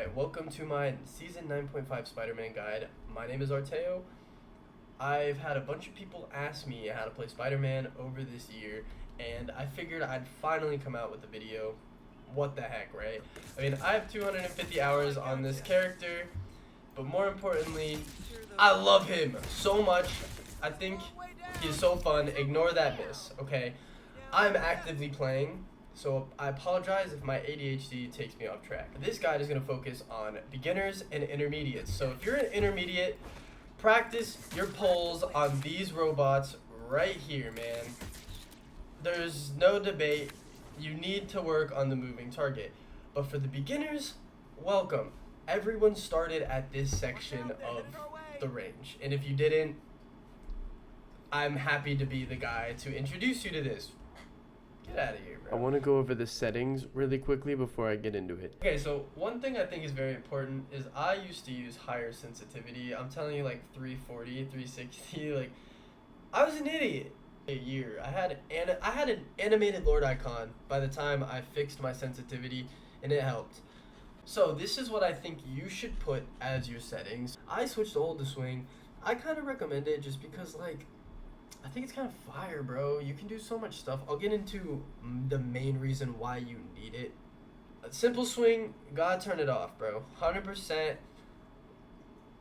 Alright, welcome to my Season 9.5 Spider-Man guide. My name is Arteo. I've had a bunch of people ask me how to play Spider-Man over this year, and I figured I'd finally come out with a video. What the heck, right? I mean, I have 250 hours on this character, but more importantly, I love him so much. I think he's so fun. Ignore that miss, okay? I'm actively playing, so I apologize if my ADHD takes me off track. This guide is going to focus on beginners and intermediates. So if you're an intermediate, practice your pulls on these robots right here, man. There's no debate. You need to work on the moving target. But for the beginners, welcome. Everyone started at this section of the range. And if you didn't, I'm happy to be the guy to introduce you to this. Get out of here, bro. I want to go over the settings really quickly before I get into it. Okay, so one thing I think is very important is I used to use higher sensitivity. I'm telling you, like 340, 360. Like, I was an idiot. A year. I had an animated Lord icon by the time I fixed my sensitivity, and it helped. So this is what I think you should put as your settings. I switched to hold to swing. I kind of recommend it just because, like, I think it's kind of fire, bro. You can do so much stuff. I'll get into the main reason why you need it. A simple swing, gotta turn it off, bro. 100%.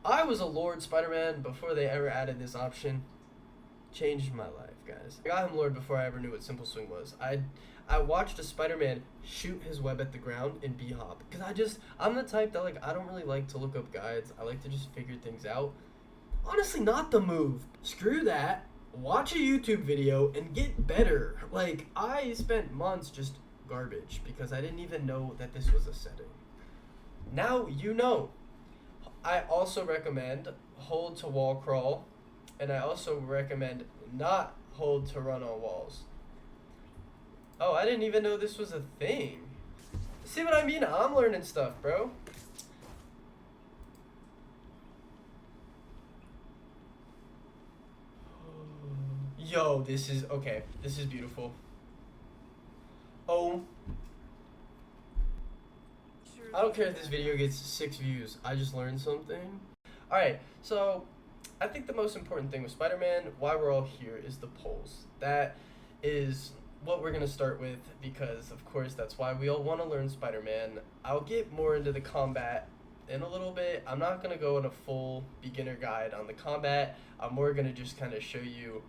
I was a Lord Spider-Man before they ever added this option. Changed my life, guys. I got him Lord before I ever knew what simple swing was. I watched a Spider-Man shoot his web at the ground in B-hop. Because I'm the type that, like, I don't really like to look up guides. I like to just figure things out. Honestly, not the move. Screw that. Watch a YouTube video and get better. Like, I spent months just garbage because I didn't even know that this was a setting. Now you know. I also recommend hold to wall crawl, and I also recommend not hold to run on walls. Oh, I didn't even know this was a thing. See what I mean? I'm learning stuff, bro. Yo, this is, okay, this is beautiful. Oh. I don't care if this video gets 6 views. I just learned something. Alright, so I think the most important thing with Spider-Man, why we're all here, is the pulls. That is what we're going to start with because, of course, that's why we all want to learn Spider-Man. I'll get more into the combat in a little bit. I'm not going to go in a full beginner guide on the combat. I'm more going to just kind of show you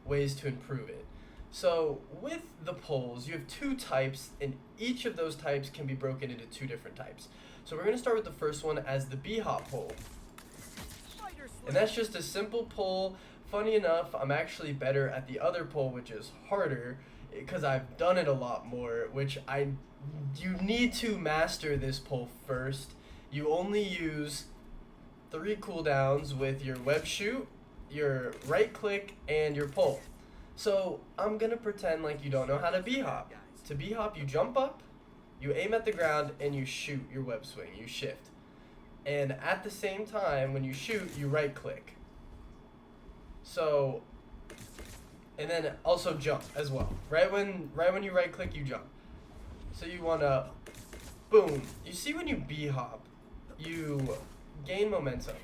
ways to improve it. So with the pulls, you have 2 types, and each of those types can be broken into 2 different types. So we're going to start with the first one as the B-hop pull. And that's just a simple pull. Funny enough, I'm actually better at the other pull, which is harder, because I've done it a lot more, you need to master this pull first. You only use 3 cooldowns with your web shoot, your right click, and your pull. So I'm gonna pretend like you don't know how to B-hop. To B-hop, you jump up, you aim at the ground, and you shoot your web swing, you shift. And at the same time, when you shoot, you right click. So, and then also jump as well. Right when you right click, you jump. So you wanna, boom. You see when you B-hop, you gain momentum,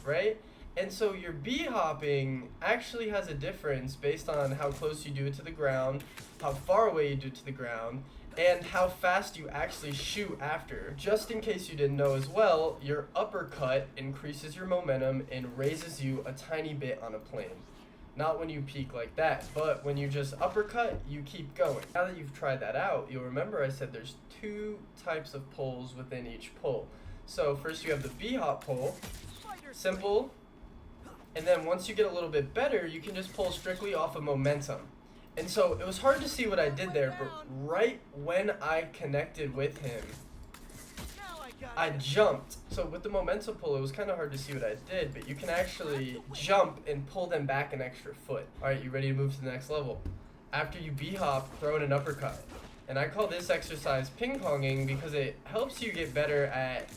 right? And so your B-hopping actually has a difference based on how close you do it to the ground, how far away you do it to the ground, and how fast you actually shoot after. Just in case you didn't know as well, your uppercut increases your momentum and raises you a tiny bit on a plane. Not when you peak like that, but when you just uppercut, you keep going. Now that you've tried that out, you'll remember I said there's 2 types of pulls within each pull. So first you have the B-hop pull, simple, and then once you get a little bit better, you can just pull strictly off of momentum. And so it was hard to see what I did there, but right when I connected with him, I jumped. So with the momentum pull, it was kind of hard to see what I did, but you can actually jump and pull them back an extra foot. All right, you ready to move to the next level? After you B-hop, throw in an uppercut. And I call this exercise ping-ponging because it helps you get better at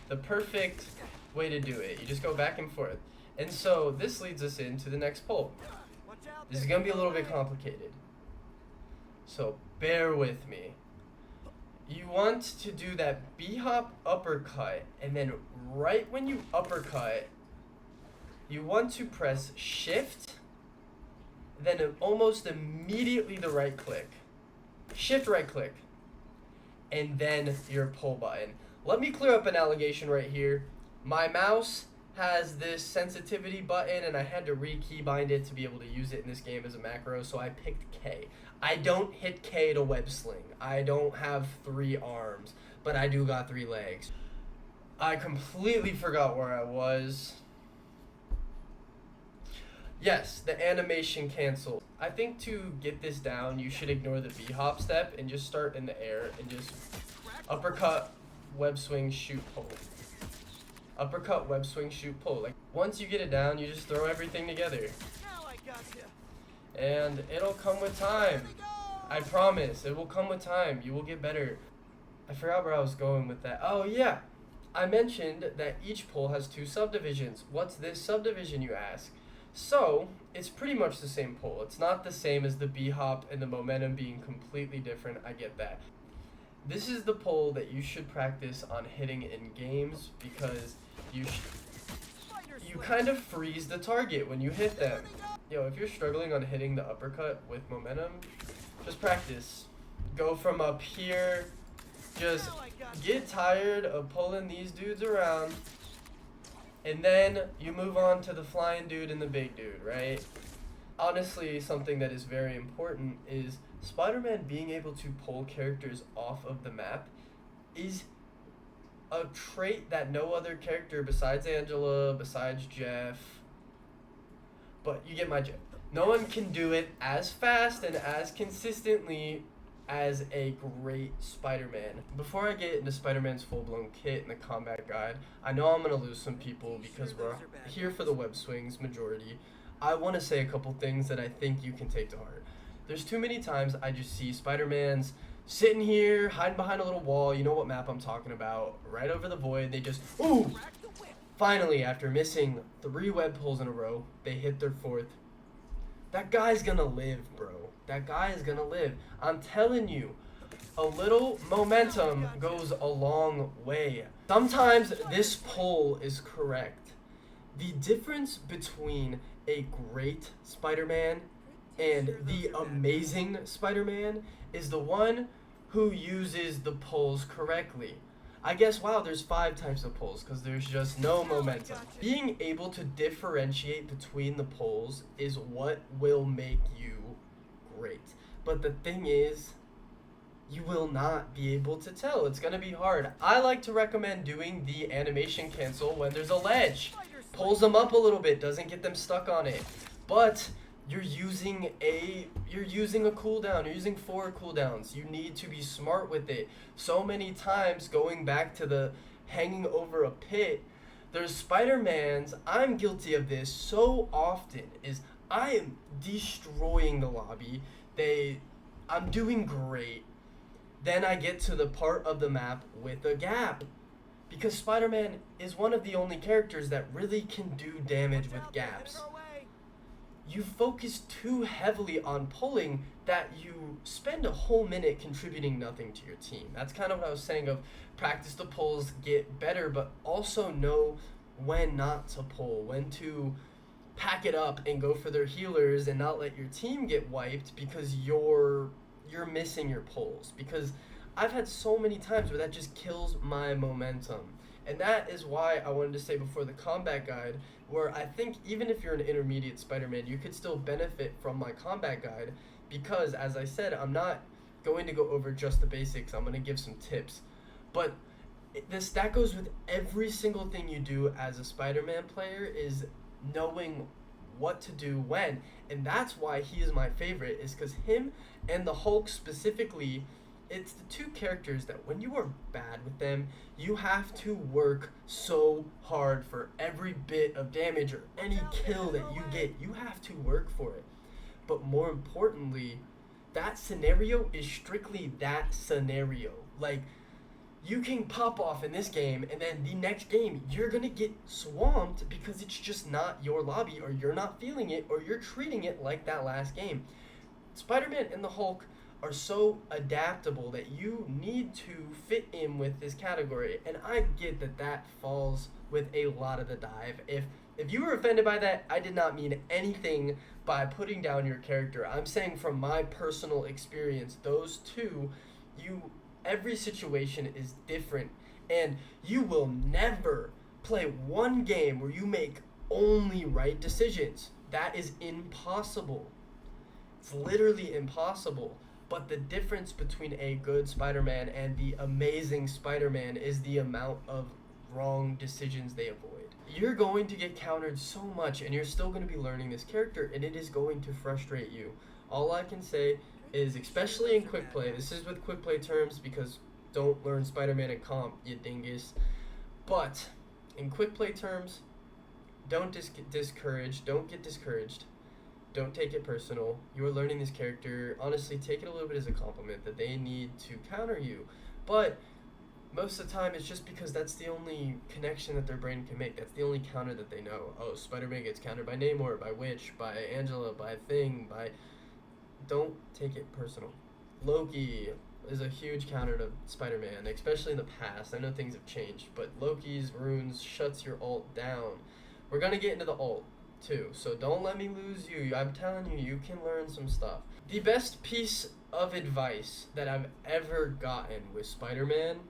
the perfect way to do it. You just go back and forth. And so this leads us into the next pull. This is going to be a little bit complicated. So bear with me. You want to do that B-hop uppercut, and then right when you uppercut, you want to press shift, then almost immediately the right click. Shift right click, and then your pull button. Let me clear up an allegation right here. My mouse has this sensitivity button, and I had to re-keybind it to be able to use it in this game as a macro, so I picked K. I don't hit K to web sling. I don't have 3 arms, but I do got 3 legs. I completely forgot where I was. Yes, the animation cancel. I think to get this down, you should ignore the B-hop step and just start in the air and just uppercut, web swing, shoot, pull. Uppercut, web swing, shoot, pull. Like, once you get it down, you just throw everything together. And it'll come with time. I promise, it will come with time. You will get better. I forgot where I was going with that. Oh yeah, I mentioned that each pull has 2 subdivisions. What's this subdivision, you ask? So, it's pretty much the same pull. It's not the same as the B-hop and the momentum being completely different. I get that. This is the pull that you should practice on hitting in games because you kind of freeze the target when you hit them. Yo, if you're struggling on hitting the uppercut with momentum, just practice. Go from up here, just get tired of pulling these dudes around, and then you move on to the flying dude and the big dude, right? Honestly, something that is very important is Spider-Man being able to pull characters off of the map is a trait that no other character besides Angela, besides Jeff, but you get my drift. No one can do it as fast and as consistently as a great Spider-Man. Before I get into Spider-Man's full-blown kit and the combat guide, I know I'm going to lose some people because we're here for the web swings majority. I want to say a couple things that I think you can take to heart. There's too many times I just see Spider-Man's sitting here, hiding behind a little wall, you know what map I'm talking about, right over the void, they just, ooh! Finally, after missing 3 web pulls in a row, they hit their 4th. That guy's gonna live, bro. That guy is gonna live. I'm telling you, a little momentum goes a long way. Sometimes this pull is correct. The difference between a great Spider-Man and the amazing Spider-Man is the one who uses the pulls correctly. I guess, wow, there's 5 types of pulls because there's just no momentum. Being able to differentiate between the pulls is what will make you great. But the thing is, you will not be able to tell. It's going to be hard. I like to recommend doing the animation cancel when there's a ledge. Pulls them up a little bit, doesn't get them stuck on it. But you're using a cooldown. You're using 4 cooldowns. You need to be smart with it. So many times, going back to the hanging over a pit, there's Spider-Mans, I'm guilty of this so often, is I am destroying the lobby. I'm doing great. Then I get to the part of the map with a gap. Because Spider-Man is one of the only characters that really can do damage with gaps. You focus too heavily on pulling that you spend a whole minute contributing nothing to your team. That's kind of what I was saying of practice the pulls, get better, but also know when not to pull, when to pack it up and go for their healers and not let your team get wiped because you're missing your pulls. Because I've had so many times where that just kills my momentum. And that is why I wanted to say before the combat guide, where I think even if you're an intermediate Spider-Man, you could still benefit from my combat guide because, as I said, I'm not going to go over just the basics. I'm going to give some tips. But that goes with every single thing you do as a Spider-Man player is knowing what to do when. And that's why he is my favorite, is because him and the Hulk specifically, it's the 2 characters that when you are bad with them, you have to work so hard for every bit of damage or any kill that you get. You have to work for it. But more importantly, that scenario is strictly that scenario. Like, you can pop off in this game, and then the next game, you're going to get swamped because it's just not your lobby, or you're not feeling it, or you're treating it like that last game. Spider-Man and the Hulk are so adaptable that you need to fit in with this category. And I get that that falls with a lot of the dive. If you were offended by that, I did not mean anything by putting down your character. I'm saying from my personal experience, those two, every situation is different, and you will never play one game where you make only right decisions. That is impossible. It's literally impossible. But the difference between a good Spider-Man and the amazing Spider-Man is the amount of wrong decisions they avoid. You're going to get countered so much, and you're still going to be learning this character, and it is going to frustrate you. All I can say is, especially in quick play, this is with quick play terms because don't learn Spider-Man in comp, you dingus. But in quick play terms, don't get discouraged. Don't take it personal. You are learning this character. Honestly, take it a little bit as a compliment that they need to counter you. But most of the time, it's just because that's the only connection that their brain can make. That's the only counter that they know. Oh, Spider-Man gets countered by Namor, by Witch, by Angela, by Thing, by... Don't take it personal. Loki is a huge counter to Spider-Man, especially in the past. I know things have changed, but Loki's runes shuts your ult down. We're going to get into the ult too, so don't let me lose you. I'm telling you, you can learn some stuff. The best piece of advice that I've ever gotten with Spider-Man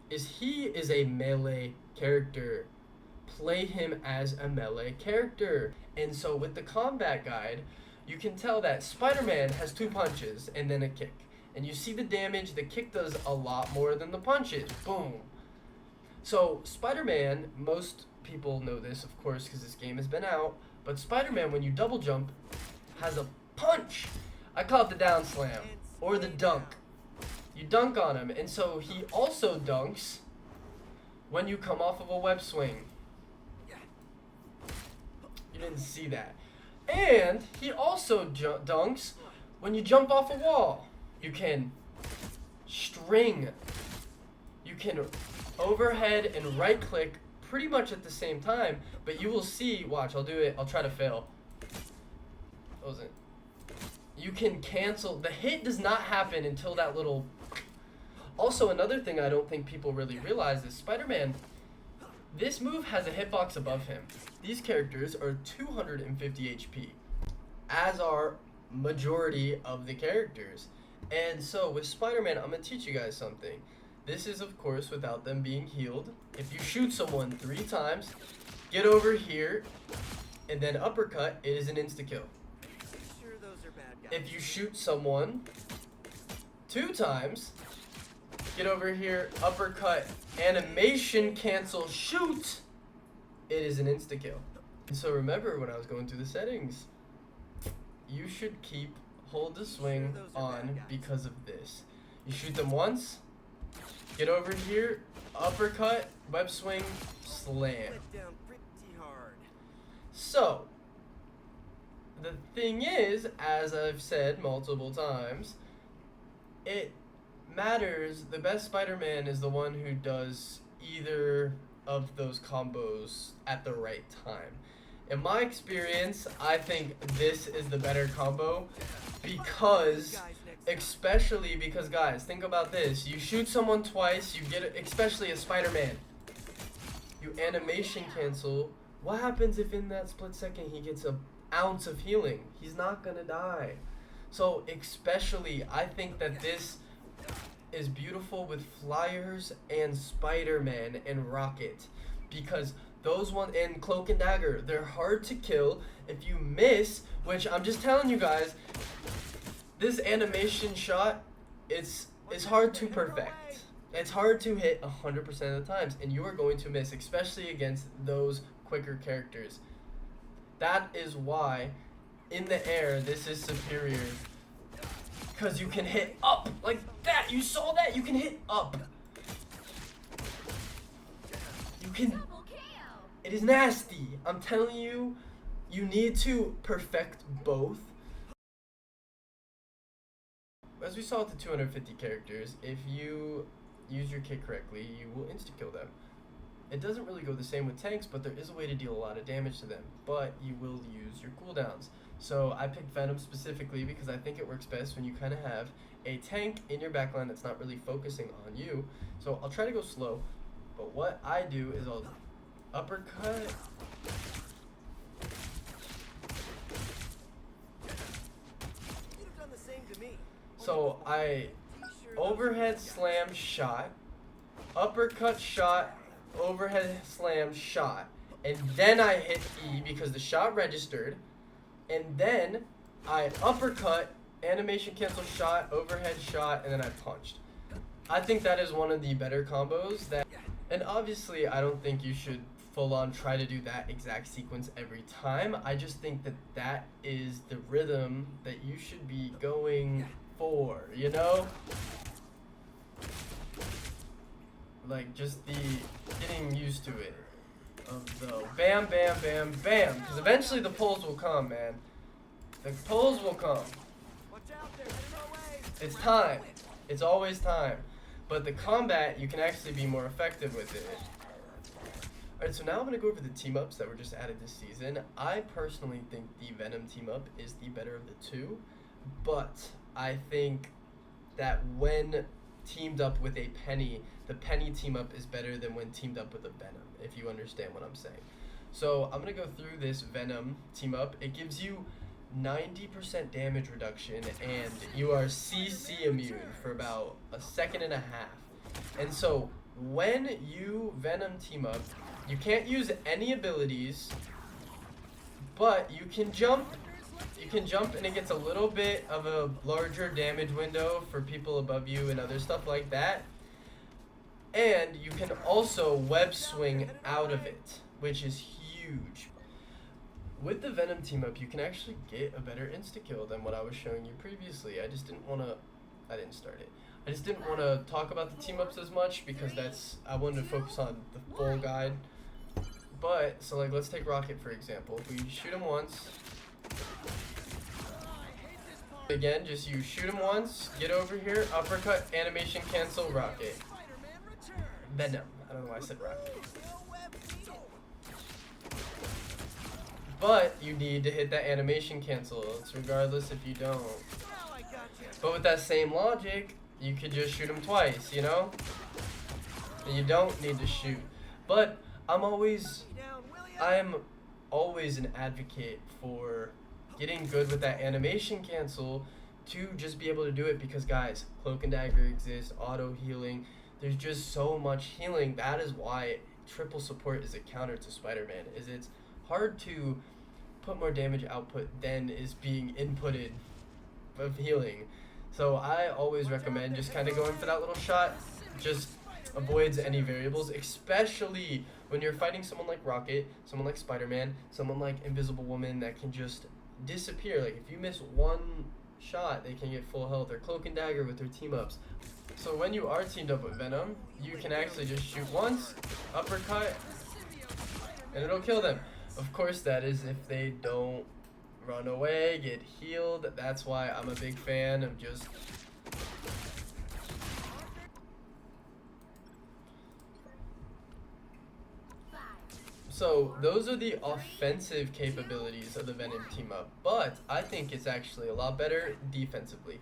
is he is a melee character. Play him as a melee character. And so with the combat guide, you can tell that Spider-Man has 2 punches and then a kick. And you see the damage, the kick does a lot more than the punches. Boom. So Spider-Man, most people know this, of course, because this game has been out, but Spider-Man, when you double jump, has a punch. I call it the down slam, or the dunk. You dunk on him, and so he also dunks when you come off of a web swing. You didn't see that. And he also dunks when you jump off a wall. You can string. You can overhead and right click pretty much at the same time, but you will see, watch, I'll do it, I'll try to fail. Wasn't. You can cancel, the hit does not happen until that little. Also, another thing I don't think people really realize is Spider-Man, this move has a hitbox above him. These characters are 250 HP, as are majority of the characters. And so with Spider-Man, I'm gonna teach you guys something. This is, of course, without them being healed. If you shoot someone 3 times, get over here, and then uppercut, it is an insta-kill. If you shoot someone 2 times, get over here, uppercut, animation, cancel, shoot, it is an insta-kill. And so remember, when I was going through the settings, you should hold the swing on because of this. You shoot them once, get over here, uppercut, web swing, slam. So, the thing is, as I've said multiple times, it matters. The best Spider-Man is the one who does either of those combos at the right time. In my experience, I think this is the better combo because, especially because, guys, think about this. You shoot someone twice, you get, especially a Spider-Man, you animation cancel. What happens if in that split second he gets an ounce of healing? He's not gonna die. So especially, I think that this is beautiful with Flyers and Spider-Man and Rocket, because those ones, and Cloak and Dagger, they're hard to kill. If you miss, which I'm just telling you guys, this animation shot, it's hard to perfect. It's hard to hit 100% of the times, and you are going to miss, especially against those quicker characters. That is why, in the air, this is superior. Because you can hit up, like that. You saw that? You can hit up. You can. It is nasty. I'm telling you, you need to perfect both. As we saw with the 250 characters, if you use your kit correctly, you will insta-kill them. It doesn't really go the same with tanks, but there is a way to deal a lot of damage to them. But you will use your cooldowns. So I picked Venom specifically because I think it works best when you kind of have a tank in your backline that's not really focusing on you. So I'll try to go slow, but what I do is I'll uppercut. So I overhead slam shot, uppercut shot, overhead slam shot, and then I hit E because the shot registered, and then I uppercut, animation cancel shot, overhead shot, and then I punched. I think that is one of the better combos that, and obviously I don't think you should full on try to do that exact sequence every time. I just think that that is the rhythm that you should be going for, you know? Like just the getting used to it of the bam, bam, bam, bam, because eventually the pulls will come, man. The pulls will come. It's time. It's always time. But the combat, you can actually be more effective with it. Alright, so now I'm going to go over the team-ups that were just added this season. I personally think the Venom team-up is the better of the two, but I think that when teamed up with a Penny, the Penny team-up is better than when teamed up with a Venom, if you understand what I'm saying. So I'm going to go through this Venom team-up. It gives you 90% damage reduction, and you are CC immune for about a second and a half. And so when you Venom team up, you can't use any abilities, but you can jump. You can jump, and it gets a little bit of a larger damage window for people above you and other stuff like that. And you can also web swing out of it, which is huge. With the Venom team up, you can actually get a better insta-kill than what I was showing you previously. I just didn't want to, I didn't start it. I just didn't want to talk about the team ups as much because I wanted to focus on the full guide. But, so like, let's take Rocket for example. If we shoot him once, again, just you shoot him once, get over here, uppercut, animation cancel, Rocket. Venom. I don't know why I said Rocket. But you need to hit that animation cancel. It's regardless if you don't. But with that same logic, you could just shoot him twice, you know? And you don't need to shoot. But I'm always an advocate for getting good with that animation cancel to just be able to do it because, guys, Cloak and Dagger exists, auto healing. There's just so much healing. That is why triple support is a counter to Spider-Man. It's hard to put more damage output than is being inputted of healing. So I always recommend just kind of going for that little shot. Just avoids any variables, especially when you're fighting someone like Rocket, someone like Spider-Man, someone like Invisible Woman that can just disappear. Like if you miss one shot, they can get full health, or Cloak and Dagger with their team-ups. So when you are teamed up with Venom, you can actually just shoot once, uppercut, and it'll kill them. Of course, that is if they don't run away, get healed. That's why I'm a big fan of just... So those are the offensive capabilities of the Venom team up, but I think it's actually a lot better defensively.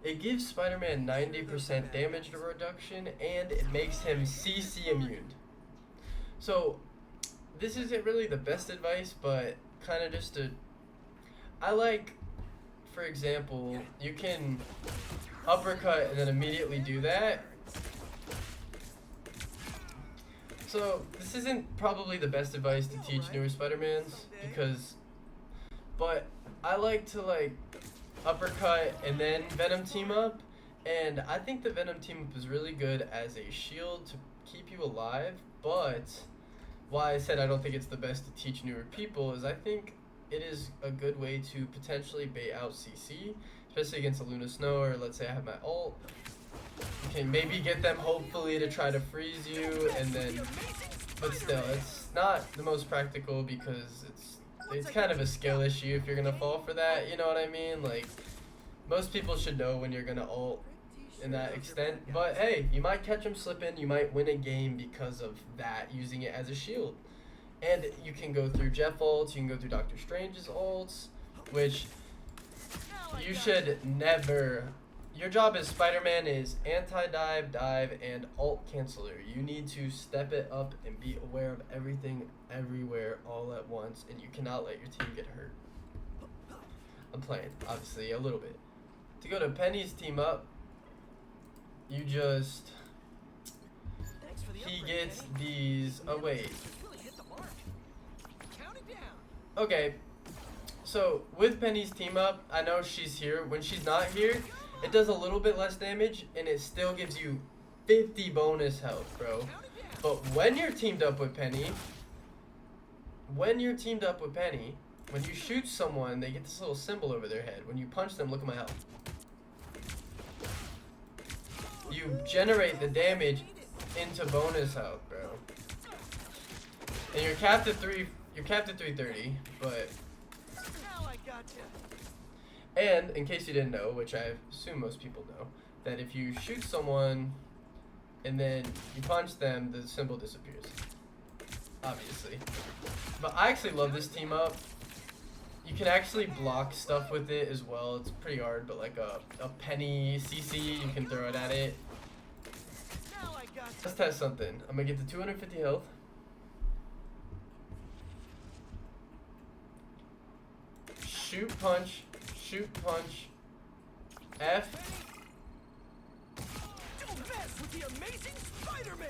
It gives Spider-Man 90% damage reduction, and it makes him CC immune. So this isn't really the best advice, but kind of just I like, for example, you can uppercut and then immediately do that. So this isn't probably the best advice to teach newer Spider-Mans but I like to uppercut and then Venom team up, and I think the Venom team up is really good as a shield to keep you alive. But why I said I don't think it's the best to teach newer people is I think it is a good way to potentially bait out CC, especially against a Luna Snow, or let's say I have my ult. You can maybe get them hopefully to try to freeze you, and then, but still, it's not the most practical because it's kind of a skill issue if you're gonna fall for that, you know what I mean? Like, most people should know when you're gonna ult in that extent, but hey, you might catch them slipping, you might win a game because of that, using it as a shield. And you can go through Jeff ults, you can go through Doctor Strange's ults, which you should never. Your job as Spider-Man is anti-dive, dive, and alt canceller. You need to step it up and be aware of everything, everywhere, all at once, and you cannot let your team get hurt. I'm playing, obviously, a little bit. To go to Penny's team up, you just... He gets these... Oh, wait. Okay. So, with Penny's team up, I know she's here. When she's not here, it does a little bit less damage, and it still gives you 50 bonus health, bro. But when you're teamed up with Penny, when you shoot someone, they get this little symbol over their head. When you punch them, look at my health. You generate the damage into bonus health, bro. And you're capped at 330, but... And, in case you didn't know, which I assume most people know, that if you shoot someone and then you punch them, the symbol disappears. Obviously. But I actually love this team up. You can actually block stuff with it as well. It's pretty hard, but like a Penny CC, you can throw it at it. Let's test something. I'm gonna get to 250 health. Shoot, punch, F. Don't mess with the amazing Spider-Man.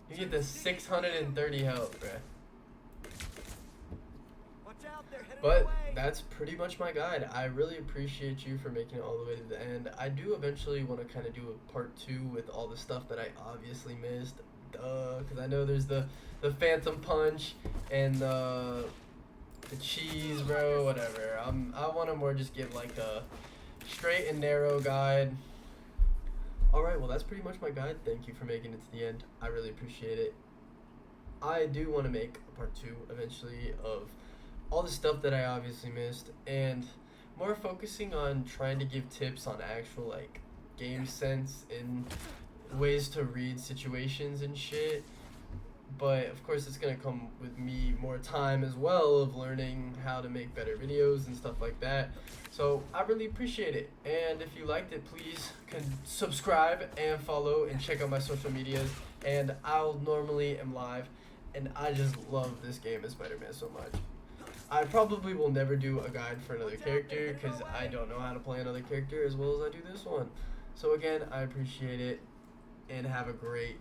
You get the 630 health, bruh. But that's pretty much my guide. I really appreciate you for making it all the way to the end. I do eventually want to kind of do a part 2 with all the stuff that I obviously missed. Because I know there's the Phantom Punch and the cheese, bro, whatever. I want to more just give like a straight and narrow guide. Alright, well that's pretty much my guide. Thank you for making it to the end. I really appreciate it. I do want to make a part 2 eventually of all the stuff that I obviously missed, and more focusing on trying to give tips on actual like game sense and ways to read situations and shit. But of course it's gonna come with me more time as well of learning how to make better videos and stuff like that. So I really appreciate it, and if you liked it, please subscribe and follow and check out my social medias. And I'll normally am live, and I just love this game as Spider-Man so much. I probably will never do a guide for another character because I don't know how to play another character as well as I do this one. So again, I appreciate it, and have a great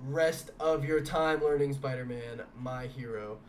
rest of your time learning Spider-Man, my hero.